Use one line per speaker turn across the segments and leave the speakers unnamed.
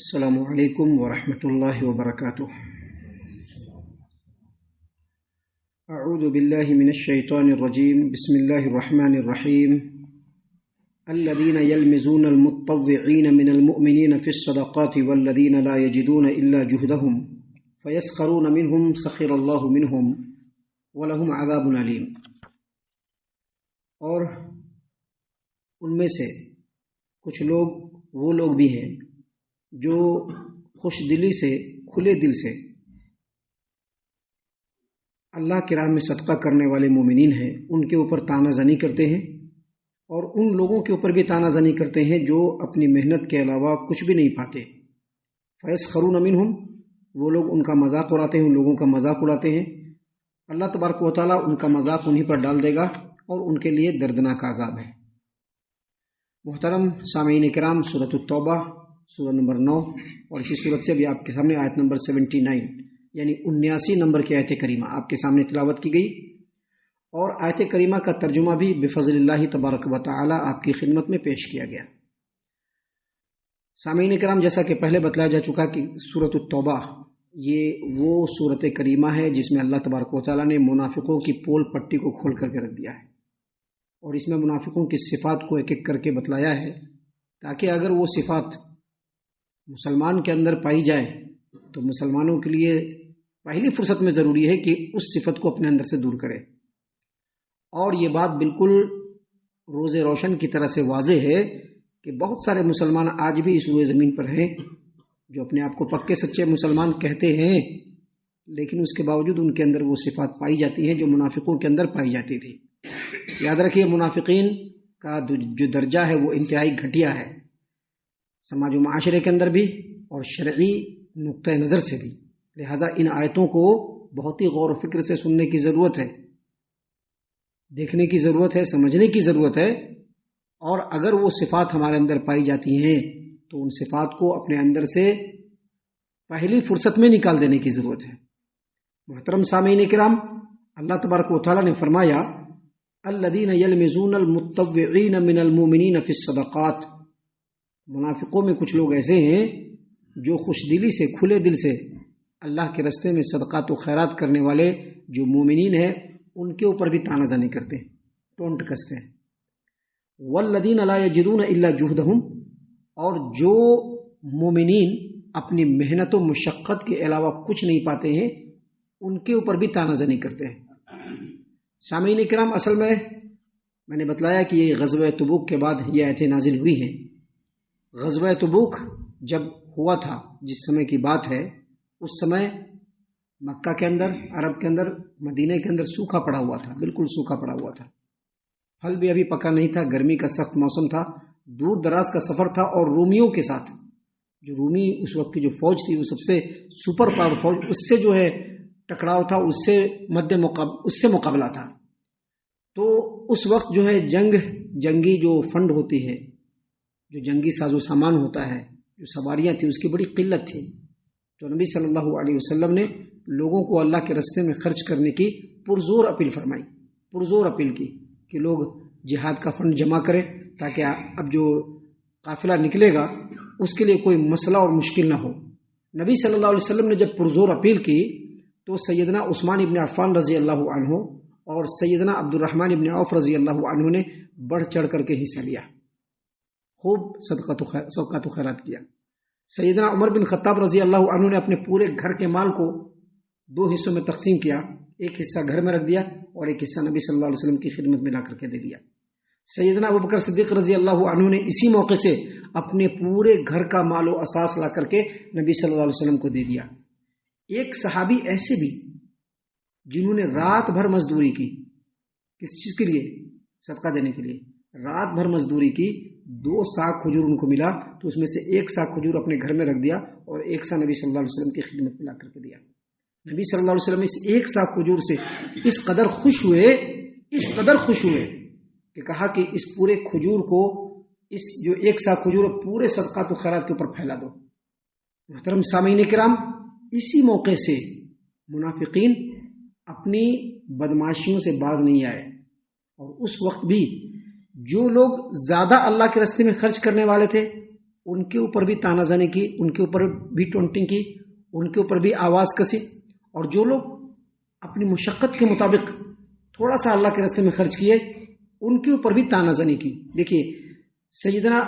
السلام علیکم ورحمۃ اللہ وبرکاتہ۔ اعوذ باللہ من الشیطان الرجیم، بسم اللہ الرحمن الرحیم۔ الذين يلمزون المتطوعين من المؤمنين في الصدقات والذين لا يجدون إلا جهدهم فيسخرون منهم سخر الله منهم ولهم عذاب أليم۔ اور ان میں سے کچھ لوگ وہ لوگ بھی ہیں جو خوش دلی سے، کھلے دل سے اللہ کی راہ میں صدقہ کرنے والے مومنین ہیں، ان کے اوپر تانا زنی کرتے ہیں، اور ان لوگوں کے اوپر بھی تانا زنی کرتے ہیں جو اپنی محنت کے علاوہ کچھ بھی نہیں پاتے۔ فیسخرون منہم، وہ لوگ ان کا مذاق اڑاتے ہیں، ان لوگوں کا مذاق اڑاتے ہیں۔ اللہ تبارک و تعالیٰ ان کا مذاق انہی پر ڈال دے گا اور ان کے لیے دردناک عذاب ہے۔ محترم سامعین کرام، سورۃ التوبہ سورہ نمبر 9 اور اسی صورت سے بھی آپ کے سامنے آیت نمبر 79 یعنی 79 نمبر کی آیت کریمہ آپ کے سامنے تلاوت کی گئی، اور آیت کریمہ کا ترجمہ بھی بفضل اللہ تبارک و تعالی آپ کی خدمت میں پیش کیا گیا۔ سامعین کرام، جیسا کہ پہلے بتلایا جا چکا کہ سورۃ التوبہ یہ وہ سورت کریمہ ہے جس میں اللہ تبارک و تعالی نے منافقوں کی پول پٹی کو کھول کر کے رکھ دیا ہے، اور اس میں منافقوں کی صفات کو ایک ایک کر کے بتلایا ہے، تاکہ اگر وہ صفات مسلمان کے اندر پائی جائے تو مسلمانوں کے لیے پہلی فرصت میں ضروری ہے کہ اس صفت کو اپنے اندر سے دور کرے۔ اور یہ بات بالکل روز روشن کی طرح سے واضح ہے کہ بہت سارے مسلمان آج بھی اس روئے زمین پر ہیں جو اپنے آپ کو پکے سچے مسلمان کہتے ہیں، لیکن اس کے باوجود ان کے اندر وہ صفات پائی جاتی ہیں جو منافقوں کے اندر پائی جاتی تھی۔ یاد رکھیے، منافقین کا جو درجہ ہے وہ انتہائی گھٹیا ہے، سماج و معاشرے کے اندر بھی اور شرعی نقطہ نظر سے بھی۔ لہٰذا ان آیتوں کو بہت ہی غور و فکر سے سننے کی ضرورت ہے، دیکھنے کی ضرورت ہے، سمجھنے کی ضرورت ہے، اور اگر وہ صفات ہمارے اندر پائی جاتی ہیں تو ان صفات کو اپنے اندر سے پہلی فرصت میں نکال دینے کی ضرورت ہے۔ محترم سامعین کرام، اللہ تبارک و تعالیٰ نے فرمایا الذین یلمزون المتطوعین من المؤمنین فی الصدقات۔ منافقوں میں کچھ لوگ ایسے ہیں جو خوش دلی سے، کھلے دل سے اللہ کے راستے میں صدقات و خیرات کرنے والے جو مومنین ہیں ان کے اوپر بھی تانا زنی کرتے ہیں، ٹونٹ کستے ہیں۔ والذین لا یجدون الا جہدہم، اور جو مومنین اپنی محنت و مشقت کے علاوہ کچھ نہیں پاتے ہیں ان کے اوپر بھی تانا زنی کرتے ہیں۔ سامعین کرام، اصل میں نے بتلایا کہ یہ غزوہ تبوک کے بعد یہ آیتیں نازل ہوئی ہیں۔ غزوہ تبوک جب ہوا تھا، جس سمے کی بات ہے، اس سمے مکہ کے اندر، عرب کے اندر، مدینہ کے اندر سوکھا پڑا ہوا تھا، بالکل سوکھا پڑا ہوا تھا، پھل بھی ابھی پکا نہیں تھا، گرمی کا سخت موسم تھا، دور دراز کا سفر تھا، اور رومیوں کے ساتھ جو رومی اس وقت کی جو فوج تھی وہ سب سے سپر پاور فوج، اس سے جو ہے ٹکراؤ تھا، اس سے مقابلہ تھا۔ تو اس وقت جو ہے جنگی جو فنڈ ہوتی ہے، جو جنگی ساز و سامان ہوتا ہے، جو سواریاں تھیں، اس کی بڑی قلت تھی۔ تو نبی صلی اللہ علیہ وسلم نے لوگوں کو اللہ کے راستے میں خرچ کرنے کی پرزور اپیل فرمائی، پرزور اپیل کی کہ لوگ جہاد کا فنڈ جمع کریں تاکہ اب جو قافلہ نکلے گا اس کے لیے کوئی مسئلہ اور مشکل نہ ہو۔ نبی صلی اللہ علیہ وسلم نے جب پرزور اپیل کی تو سیدنا عثمان ابن عفان رضی اللہ عنہ اور سیدنا عبد الرحمن ابن عوف رضی اللہ عنہ نے بڑھ چڑھ کر کے حصہ لیا، خوب صدقات و خیرات کیا۔ سیدنا عمر بن خطاب رضی اللہ عنہ نے اپنے پورے گھر کے مال کو 2 حصوں میں تقسیم کیا، ایک حصہ گھر میں رکھ دیا اور ایک حصہ نبی صلی اللہ علیہ وسلم کی خدمت میں لا کر کے دے دیا۔ سیدنا ابوبکر صدیق رضی اللہ عنہ نے اسی موقع سے اپنے پورے گھر کا مال و اساس لا کر کے نبی صلی اللہ علیہ وسلم کو دے دیا۔ ایک صحابی ایسے بھی جنہوں نے رات بھر مزدوری کی، کس چیز کے لیے؟ صدقہ دینے کے لیے، رات بھر مزدوری کی، 2 سا کھجور ان کو ملا، تو اس میں سے 1 سا کھجور اپنے گھر میں رکھ دیا اور 1 سا نبی صلی اللہ علیہ وسلم کی خدمت میں لا کر کے دیا۔ نبی صلی اللہ علیہ وسلم اس 1 سا کھجور سے اس قدر خوش ہوئے کہ کہا کہ اس پورے کھجور کو، اس جو 1 سا کھجور پورے صدقات و خیرات کے اوپر پھیلا دو۔ محترم سامعین کرام، اسی موقع سے منافقین اپنی بدماشیوں سے باز نہیں آئے، اور اس وقت بھی جو لوگ زیادہ اللہ کے راستے میں خرچ کرنے والے تھے ان کے اوپر بھی تانا زنی کی، ان کے اوپر بھی ٹونٹنگ کی، ان کے اوپر بھی آواز کسی، اور جو لوگ اپنی مشقت کے مطابق تھوڑا سا اللہ کے راستے میں خرچ کیے ان کے اوپر بھی تانا زنی کی۔ دیکھیے سیدنا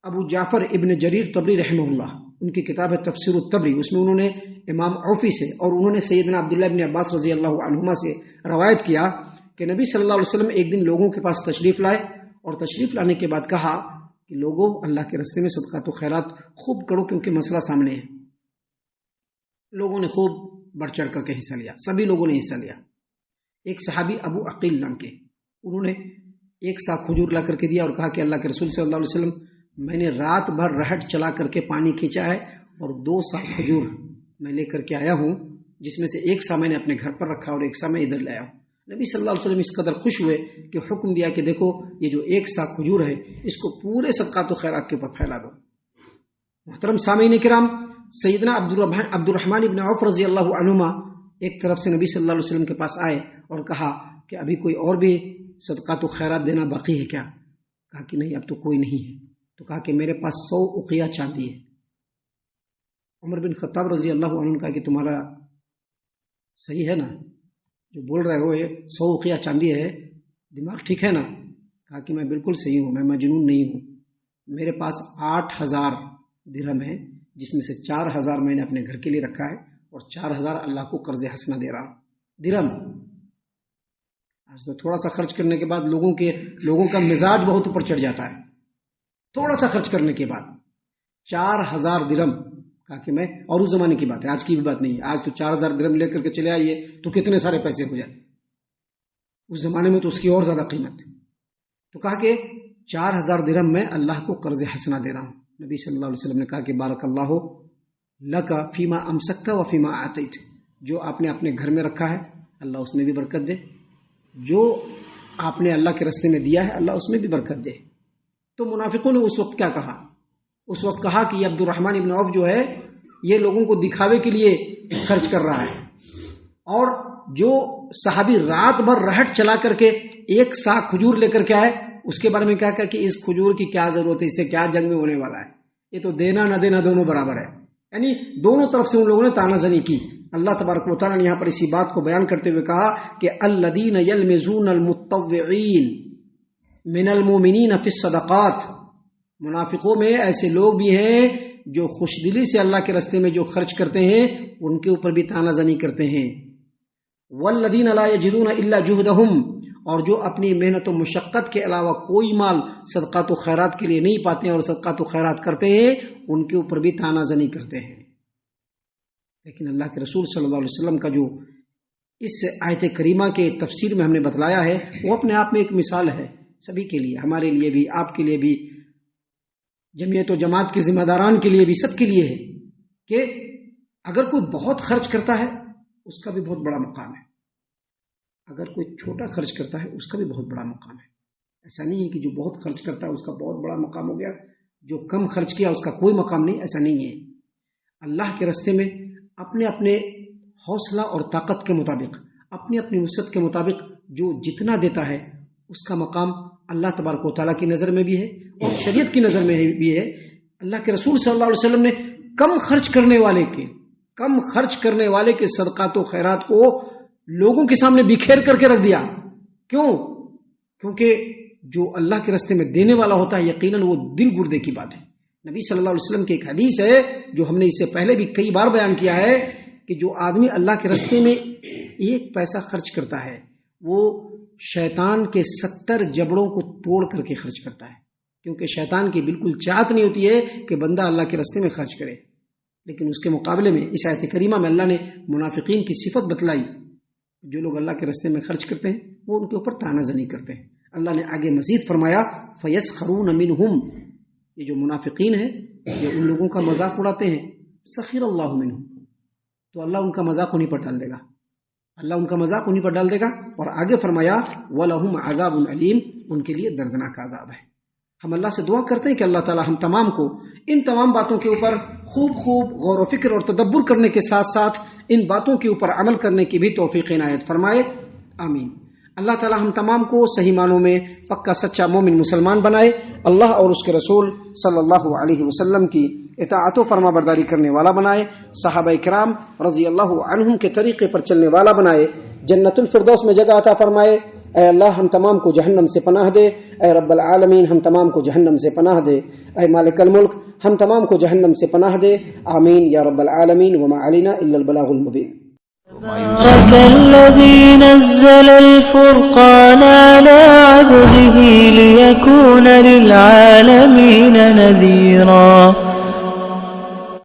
ابو جعفر ابن جریر طبری رحمہ اللہ، ان کی کتاب ہے تفسیر الطبری، اس میں انہوں نے امام عوفی سے اور انہوں نے سیدنا عبداللہ ابن عباس رضی اللہ عنہما سے روایت کیا کہ نبی صلی اللہ علیہ وسلم ایک دن لوگوں کے پاس تشریف لائے اور تشریف لانے کے بعد کہا کہ لوگوں اللہ کے راستے میں صدقات و خیرات خوب کرو کیونکہ مسئلہ سامنے ہے۔ لوگوں نے خوب بڑھ چڑھ کر کے حصہ لیا، سبھی لوگوں نے حصہ لیا۔ ایک صحابی ابو عقیل نام کے، انہوں نے ایک سا کھجور لا کر کے دیا اور کہا کہ اللہ کے رسول صلی اللہ علیہ وسلم میں نے رات بھر رہٹ چلا کر کے پانی کھینچا ہے اور 2 سا کھجور میں لے کر کے آیا ہوں، جس میں سے ایک سا میں نے اپنے گھر پر رکھا اور ایک سا میں ادھر لایا ہوں۔ نبی صلی اللہ علیہ وسلم اس قدر خوش ہوئے کہ حکم دیا کہ دیکھو یہ جو 1 سا کھجور ہے اس کو پورے صدقات و خیرات کے اوپر پھیلا دو۔ محترم سامعین کرام، سیدنا عبد الرحمن ابن عوف رضی اللہ عنہما ایک طرف سے نبی صلی اللہ علیہ وسلم کے پاس آئے اور کہا کہ ابھی کوئی اور بھی صدقات و خیرات دینا باقی ہے کیا؟ کہا کہ نہیں اب تو کوئی نہیں ہے۔ تو کہا کہ میرے پاس 100 اقیہ چاندی ہے۔ عمر بن خطاب رضی اللہ عنہ نے کہا کہ تمہارا صحیح ہے نا جو بول رہے ہو، یہ 100 اقیہ چاندی ہے، دماغ ٹھیک ہے نا؟ کہا کہ میں بالکل صحیح ہوں، میں مجنون نہیں ہوں، میرے پاس 8000 درہم ہے جس میں سے 4000 میں نے اپنے گھر کے لیے رکھا ہے اور 4000 اللہ کو قرض حسنہ دے رہا ہوں۔ درہم آج تو تھوڑا سا خرچ کرنے کے بعد لوگوں کا مزاج بہت اوپر چڑھ جاتا ہے، تھوڑا سا خرچ کرنے کے بعد 4000 درہم، کہا کہ میں، اور اس زمانے کی بات ہے، آج کی بھی بات نہیں ہے، آج تو 4000 درہم لے کر کے چلے آئیے تو کتنے سارے پیسے ہو جائیں، اس زمانے میں تو اس کی اور زیادہ قیمت تھی۔ تو کہا کہ 4000 درہم میں اللہ کو قرض حسنہ دے رہا ہوں۔ نبی صلی اللہ علیہ وسلم نے کہا کہ بارک اللہ لک فیما امسکت و فیما اعطیت، جو آپ نے اپنے گھر میں رکھا ہے اللہ اس میں بھی برکت دے، جو آپ نے اللہ کے راستے میں دیا ہے اللہ اس میں بھی برکت دے۔ تو منافقوں نے اس وقت کیا کہا؟ اس وقت کہا کہ یہ عبد الرحمن ابن عوف جو ہے یہ لوگوں کو دکھاوے کے لیے خرچ کر رہا ہے، اور جو صحابی رات بھر رہٹ چلا کر کے 1 سا کھجور لے کر کے آئے اس کے بارے میں کیا کہا کہ اس کھجور کی کیا ضرورت ہے، اس سے کیا جنگ میں ہونے والا ہے، یہ تو دینا نہ دینا دونوں برابر ہے۔ یعنی دونوں طرف سے ان لوگوں نے تانا زنی کی۔ اللہ تبارک و تعالیٰ نے یہاں پر اسی بات کو بیان کرتے ہوئے کہا کہ الذین یلمزون المتطوعین من المؤمنین فی الصدقات، منافقوں میں ایسے لوگ بھی ہیں جو خوش دلی سے اللہ کے راستے میں جو خرچ کرتے ہیں ان کے اوپر بھی تانا زنی کرتے ہیں۔ والذین لا یجدون الا جہدہم، اور جو اپنی محنت و مشقت کے علاوہ کوئی مال صدقات و خیرات کے لیے نہیں پاتے ہیں اور صدقات و خیرات کرتے ہیں ان کے اوپر بھی تانا زنی کرتے ہیں۔ لیکن اللہ کے رسول صلی اللہ علیہ وسلم کا جو اس آیت کریمہ کے تفسیر میں ہم نے بتلایا ہے وہ اپنے آپ میں ایک مثال ہے سبھی کے لیے، ہمارے لیے بھی، آپ کے لیے بھی، جمعیت و جماعت کے ذمہ داران کے لیے بھی، سب کے لیے ہے کہ اگر کوئی بہت خرچ کرتا ہے اس کا بھی بہت بڑا مقام ہے، اگر کوئی چھوٹا خرچ کرتا ہے اس کا بھی بہت بڑا مقام ہے۔ ایسا نہیں ہے کہ جو بہت خرچ کرتا ہے اس کا بہت بڑا مقام ہو گیا، جو کم خرچ کیا اس کا کوئی مقام نہیں، ایسا نہیں ہے۔ اللہ کے راستے میں اپنے اپنے حوصلہ اور طاقت کے مطابق، اپنی اپنی وسعت کے مطابق جو جتنا دیتا ہے اس کا مقام اللہ تبارک و تعالیٰ کی نظر میں بھی ہے اور شریعت کی نظر میں بھی ہے۔ اللہ کے رسول صلی اللہ علیہ وسلم نے کم خرچ کرنے والے کے صدقات و خیرات کو لوگوں کے سامنے بکھیر کر کے رکھ دیا۔ کیوں؟ کیونکہ جو اللہ کے راستے میں دینے والا ہوتا ہے یقیناً وہ دل گردے کی بات ہے۔ نبی صلی اللہ علیہ وسلم کی ایک حدیث ہے جو ہم نے اس سے پہلے بھی کئی بار بیان کیا ہے کہ جو آدمی اللہ کے راستے میں 1 پیسہ خرچ کرتا ہے وہ شیطان کے 70 جبڑوں کو توڑ کر کے خرچ کرتا ہے، کیونکہ شیطان کی بالکل چاہت نہیں ہوتی ہے کہ بندہ اللہ کے راستے میں خرچ کرے۔ لیکن اس کے مقابلے میں اس آیت کریمہ میں اللہ نے منافقین کی صفت بتلائی، جو لوگ اللہ کے راستے میں خرچ کرتے ہیں وہ ان کے اوپر تانا زنی کرتے ہیں۔ اللہ نے آگے مزید فرمایا فَيَسْخَرُونَ مِنْهُمْ، یہ جو منافقین ہیں یہ ان لوگوں کا مذاق اڑاتے ہیں، سخر اللہ منہم، تو اللہ ان کا مذاق انہیں پر ڈال دے گا، اللہ ان کا مذاق انہیں پر ڈال دے گا۔ اور آگے فرمایا وَلَهُمْ عَذَابٌ عَلِيمٌ، ان کے لیے دردناک عذاب ہے۔ ہم اللہ سے دعا کرتے ہیں کہ اللہ تعالی ہم تمام کو ان تمام باتوں کے اوپر خوب غور و فکر اور تدبر کرنے کے ساتھ ساتھ ان باتوں کے اوپر عمل کرنے کی بھی توفیق عنایت فرمائے، آمین۔ اللہ تعالی ہم تمام کو صحیح معنوں میں پکا سچا مومن مسلمان بنائے۔ اللہ اور اس کے رسول صلی اللہ علیہ وسلم کی اطاعت و فرما برداری کرنے والا بنائے، صحابہ کرام رضی اللہ عنہم کے طریقے پر چلنے والا بنائے، جنت الفردوس میں جگہ عطا فرمائے۔ اے اللہ ہم تمام کو جہنم سے پناہ دے، اے رب العالمین ہم تمام کو جہنم سے پناہ دے، اے مالک الملک ہم تمام کو جہنم سے پناہ دے، آمین یا رب العالمین، وما علینا الا البلاغ المبین۔
تبارك الذي نزل الفرقان على عبده ليكون للعالمين نذيرا